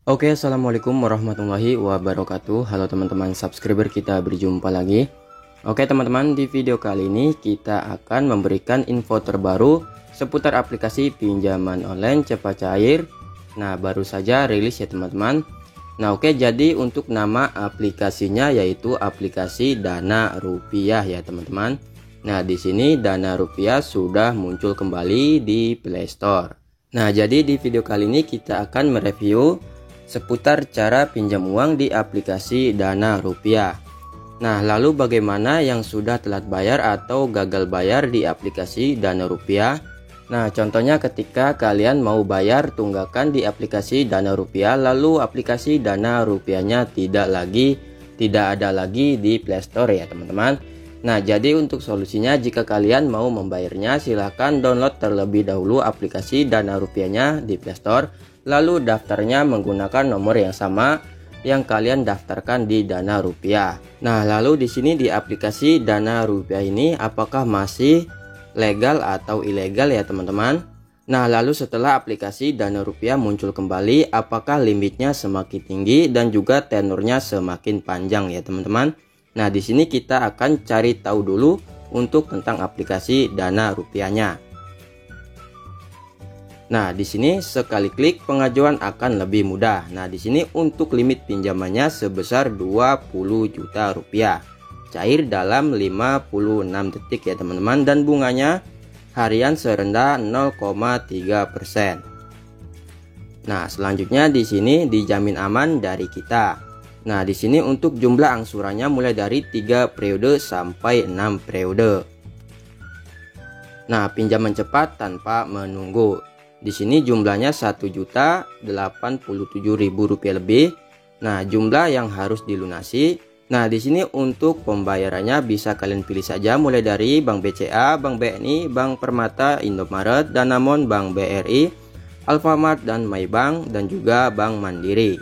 Assalamualaikum warahmatullahi wabarakatuh. Halo teman-teman subscriber, kita berjumpa lagi. Teman-teman, di video kali ini kita akan memberikan info terbaru seputar aplikasi pinjaman online cepat cair. Nah, baru saja rilis ya teman-teman. Nah, jadi untuk nama aplikasinya yaitu aplikasi Dana Rupiah ya teman-teman. Nah, di sini Dana Rupiah sudah muncul kembali di Play Store. Nah, jadi di video kali ini kita akan mereview seputar cara pinjam uang di aplikasi Dana Rupiah. Nah, lalu bagaimana yang sudah telat bayar atau gagal bayar di aplikasi Dana Rupiah? Nah, contohnya ketika kalian mau bayar tunggakan di aplikasi Dana Rupiah, lalu aplikasi Dana Rupiahnya tidak ada lagi di Play Store ya teman-teman. Nah, jadi untuk solusinya, jika kalian mau membayarnya, silahkan download terlebih dahulu aplikasi Dana Rupiahnya di Play Store. Lalu daftarnya menggunakan nomor yang sama yang kalian daftarkan di Dana Rupiah. Nah, lalu di sini di aplikasi Dana Rupiah ini apakah masih legal atau ilegal ya teman-teman? Nah, lalu setelah aplikasi Dana Rupiah muncul kembali, apakah limitnya semakin tinggi dan juga tenornya semakin panjang ya teman-teman? Nah, di sini kita akan cari tahu dulu untuk tentang aplikasi Dana Rupiahnya. Nah, di sini sekali klik pengajuan akan lebih mudah. Nah, di sini untuk limit pinjamannya sebesar 20 juta rupiah. Cair dalam 56 detik ya teman-teman, dan bunganya harian serendah 0,3%. Nah, selanjutnya di sini dijamin aman dari kita. Nah, di sini untuk jumlah angsurannya mulai dari 3 periode sampai 6 periode. Nah, pinjaman cepat tanpa menunggu. Di sini jumlahnya Rp1.087.000 lebih. Nah, jumlah yang harus dilunasi. Nah, di sini untuk pembayarannya bisa kalian pilih saja mulai dari Bank BCA, Bank BNI, Bank Permata, Indomaret, Danamon, Bank BRI, Alfamart dan Maybank, dan juga Bank Mandiri.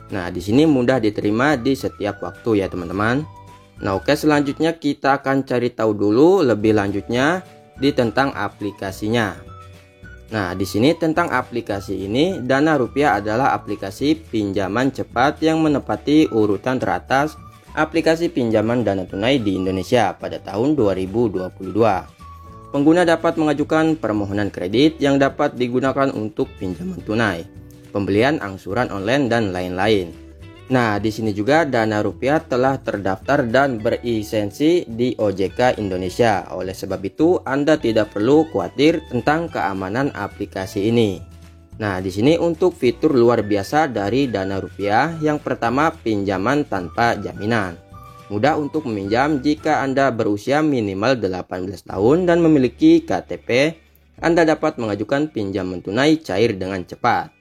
Nah, di sini mudah diterima di setiap waktu ya teman-teman. Nah, selanjutnya kita akan cari tahu dulu lebih lanjutnya di tentang aplikasinya. Nah, di sini tentang aplikasi ini, Dana Rupiah adalah aplikasi pinjaman cepat yang menempati urutan teratas aplikasi pinjaman dana tunai di Indonesia pada tahun 2022. Pengguna dapat mengajukan permohonan kredit yang dapat digunakan untuk pinjaman tunai, pembelian angsuran online dan lain-lain. Nah, di sini juga Dana Rupiah telah terdaftar dan berlisensi di OJK Indonesia. Oleh sebab itu, Anda tidak perlu khawatir tentang keamanan aplikasi ini. Nah, di sini untuk fitur luar biasa dari Dana Rupiah, yang pertama, pinjaman tanpa jaminan. Mudah untuk meminjam jika Anda berusia minimal 18 tahun dan memiliki KTP. Anda dapat mengajukan pinjaman tunai cair dengan cepat.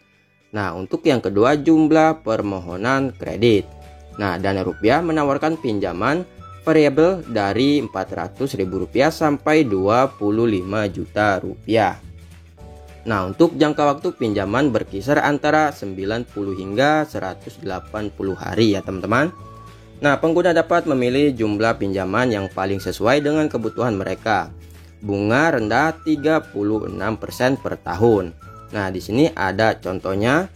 Nah, untuk yang kedua, jumlah permohonan kredit. Nah, Dana Rupiah menawarkan pinjaman variabel dari Rp400.000 sampai Rp25 juta. Nah, untuk jangka waktu pinjaman berkisar antara 90 hingga 180 hari ya teman-teman. Nah, pengguna dapat memilih jumlah pinjaman yang paling sesuai dengan kebutuhan mereka. Bunga rendah 36% per tahun. Nah, di sini ada contohnya.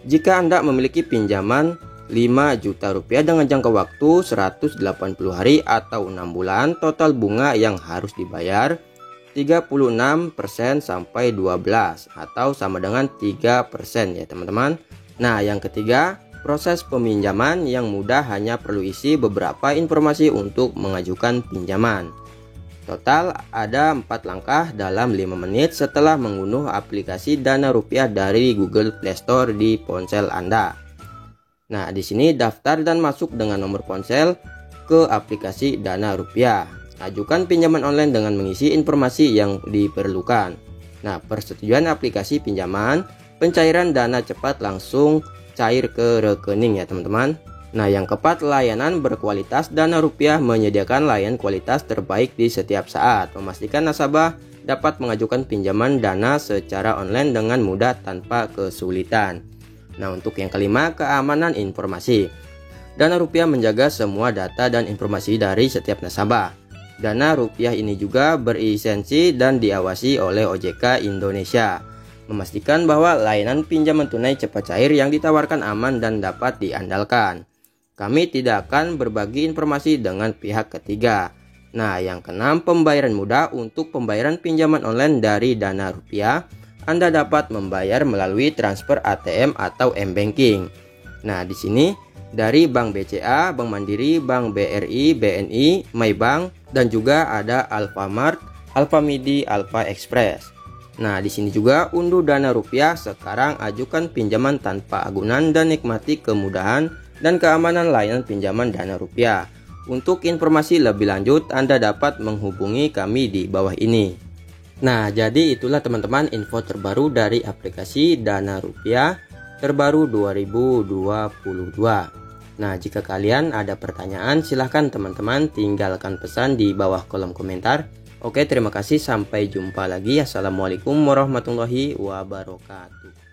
Jika Anda memiliki pinjaman Rp5 juta dengan jangka waktu 180 hari atau 6 bulan, total bunga yang harus dibayar 36% sampai 12 atau sama dengan 3% ya teman-teman. Nah, yang ketiga, proses peminjaman yang mudah, hanya perlu isi beberapa informasi untuk mengajukan pinjaman. Total ada 4 langkah dalam 5 menit setelah mengunduh aplikasi Dana Rupiah dari Google Play Store di ponsel Anda. Nah, di sini daftar dan masuk dengan nomor ponsel ke aplikasi Dana Rupiah. Ajukan pinjaman online dengan mengisi informasi yang diperlukan. Nah, persetujuan aplikasi pinjaman, pencairan dana cepat langsung cair ke rekening ya teman-teman. Nah, yang keempat, layanan berkualitas. Dana Rupiah menyediakan layanan kualitas terbaik di setiap saat, memastikan nasabah dapat mengajukan pinjaman dana secara online dengan mudah tanpa kesulitan. Nah, untuk yang kelima, keamanan informasi. Dana Rupiah menjaga semua data dan informasi dari setiap nasabah. Dana Rupiah ini juga berlisensi dan diawasi oleh OJK Indonesia. memastikan bahwa layanan pinjaman tunai cepat cair yang ditawarkan aman dan dapat diandalkan. Kami tidak akan berbagi informasi dengan pihak ketiga. Nah, yang keenam, pembayaran mudah. Untuk pembayaran pinjaman online dari Dana Rupiah, Anda dapat membayar melalui transfer ATM atau m-banking. Nah, di sini dari Bank BCA, Bank Mandiri, Bank BRI, BNI, Maybank, dan juga ada Alfamart, Alfamidi, Alfa Express. Nah, di sini juga unduh Dana Rupiah sekarang, ajukan pinjaman tanpa agunan dan nikmati kemudahan dan keamanan layanan pinjaman Dana Rupiah. Untuk informasi lebih lanjut, Anda dapat menghubungi kami di bawah ini. Nah, jadi itulah teman-teman info terbaru dari aplikasi Dana Rupiah terbaru 2022. Nah, jika kalian ada pertanyaan, silahkan teman-teman tinggalkan pesan di bawah kolom komentar. Oke, terima kasih. Sampai jumpa lagi. Assalamualaikum warahmatullahi wabarakatuh.